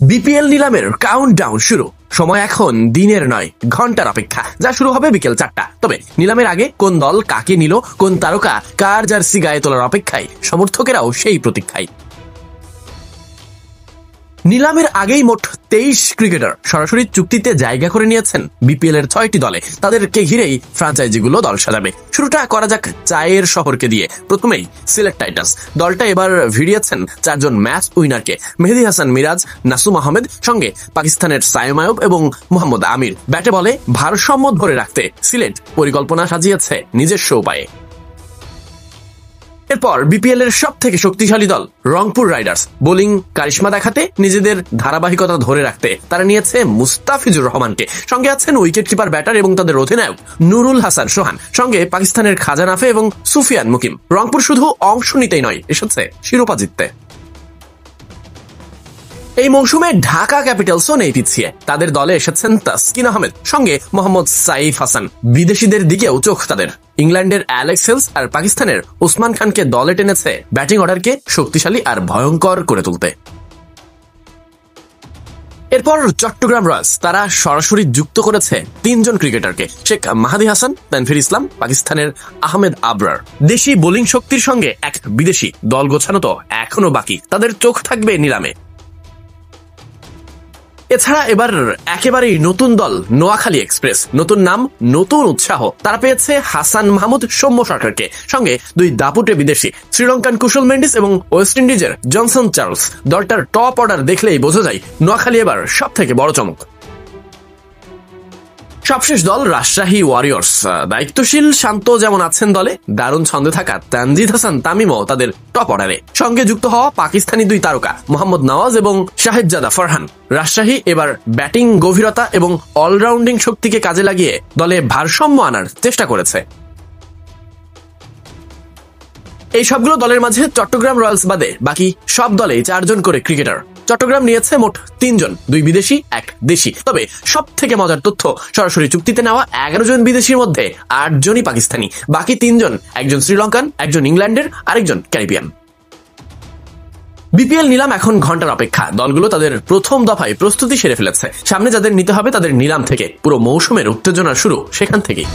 BPL নিলামের countdown শুরু। সময় এখন দিনের নয়, ঘন্টার অপেক্ষা, যা শুরু হবে বিকেল 4টা। তবে নিলামের আগে কোন দল কাকে নিল, কোন তারকা কার জার্সি গায়ে তোলার অপেক্ষায়, সমর্থকেরাও সেই প্রতীক্ষায়। নিলামের আগেই মোট 23 ক্রিকেটার সরাসরি চুক্তিতে জায়গা করে নিয়েছেন বিপিএল এর 6টি দলে। তাদেরকে ঘিরেই ফ্র্যাঞ্চাইজিগুলো দল সাজাবে। শুরুটা করা যাক চায়ের শহরকে দিয়ে। প্রথমেই সিলেট টাইটান্স দলটা এবার ভিড়িয়েছেন 4 জন ম্যাচ উইনারকে। মেহেদী হাসান মিরাজ, নাসুম আহমেদ, সঙ্গে পাকিস্তানের সাইম আয়ুব এবং মোহাম্মদ আমির। ব্যাটে বলে ভারসাম্য ধরে রাখতে সিলেট পরিকল্পনা সাজিয়েছে নিজস্ব উপায়ে। এরপর বিপিএল এর সব থেকে শক্তিশালী দল রংপুর রাইডার্স বোলিং কারিশমা দেখাতে, নিজেদের ধারাবাহিকতা ধরে রাখতে তারা নিয়েছে মুস্তাফিজুর রহমানকে। সঙ্গে আছেন উইকেট কিপার ব্যাটার এবং তাদের অধিনায়ক নুরুল হাসান সোহান, সঙ্গে পাকিস্তানের খাজা নাফে এবং সুফিয়ান মুকিম। রংপুর শুধু অংশ নিতেই নয়, এসেছে শিরোপা জিততে। এই মৌসুমে ঢাকা ক্যাপিটালসও নেই পিছিয়ে। তাদের দলে এসেছেন তাসকিন আহমেদ, সঙ্গে মোহাম্মদ সাইফ হাসান। বিদেশিদের দিকেও চোখ তাদের। ইংল্যান্ডের অ্যালেক্স হেলস আর পাকিস্তানের ওসমান খানকে দলে টেনেছে ব্যাটিং অর্ডারকে শক্তিশালী আর ভয়ঙ্কর করে তুলতে। এরপর চট্টগ্রাম রয়্যালস তারা সরাসরি যুক্ত করেছে 3 জন ক্রিকেটারকে। শেখ মাহাদি হাসান, তানভীর ইসলাম, পাকিস্তানের আহমেদ আবরার। দেশি বোলিং শক্তির সঙ্গে এক বিদেশি, দল গোছানো তো এখনো বাকি। তাদের চোখ থাকবে নিলামে। এছাড়া এবার একেবারেই নতুন দল নোয়াখালী এক্সপ্রেস। নতুন নাম, নতুন উৎসাহ। তারা পেয়েছে হাসান মাহমুদ, সৌম্য সরকারকে, সঙ্গে 2 দাপুটে বিদেশি, শ্রীলঙ্কান কুশল মেন্ডিস এবং ওয়েস্ট ইন্ডিজের জনসন চার্লস। দলটার টপ অর্ডার দেখলেই বোঝা যায় নোয়াখালী এবার সব থেকে বড় চমক। সবশেষ দল রাজশাহী ওয়ারিয়র্স। দায়িত্বশীল শান্ত যেমন আছেন দলে, দারুণ ছন্দে থাকা তানজিদ হাসান তামিমও তাদের টপ অর্ডারে। সঙ্গে যুক্ত হওয়া পাকিস্তানি 2 তারকা মোহাম্মদ নওয়াজ এবং শাহেদজাদা ফারহান। রাজশাহী এবার ব্যাটিং গভীরতা এবং অলরাউন্ডিং শক্তিকে কাজে লাগিয়ে দলে ভারসাম্য আনার চেষ্টা করেছে। এই সবগুলো দলের মাঝে চট্টগ্রাম রয়্যালস বাদে বাকি সব দলে 4 জন করে ক্রিকেটার। চট্টগ্রাম নিয়েছে মোট 3 জন, 2 বিদেশি 1 দেশি। তবে সব থেকে মজার তথ্য, সরাসরি চুক্তিতে নেওয়া 11 জন বিদেশির মধ্যে 8 জনই পাকিস্তানি। বাকি 3 জন, একজন শ্রীলঙ্কান, একজন ইংল্যান্ডের, আরেকজন ক্যারিবিয়ান। বিপিএল নিলাম এখন ঘন্টার অপেক্ষা। দলগুলো তাদের প্রথম দফায় প্রস্তুতি সেরে ফেলেছে। সামনে যাদের নিতে হবে তাদের নিলাম থেকে। পুরো মৌসুমের উত্তেজনা শুরু সেখান থেকেই।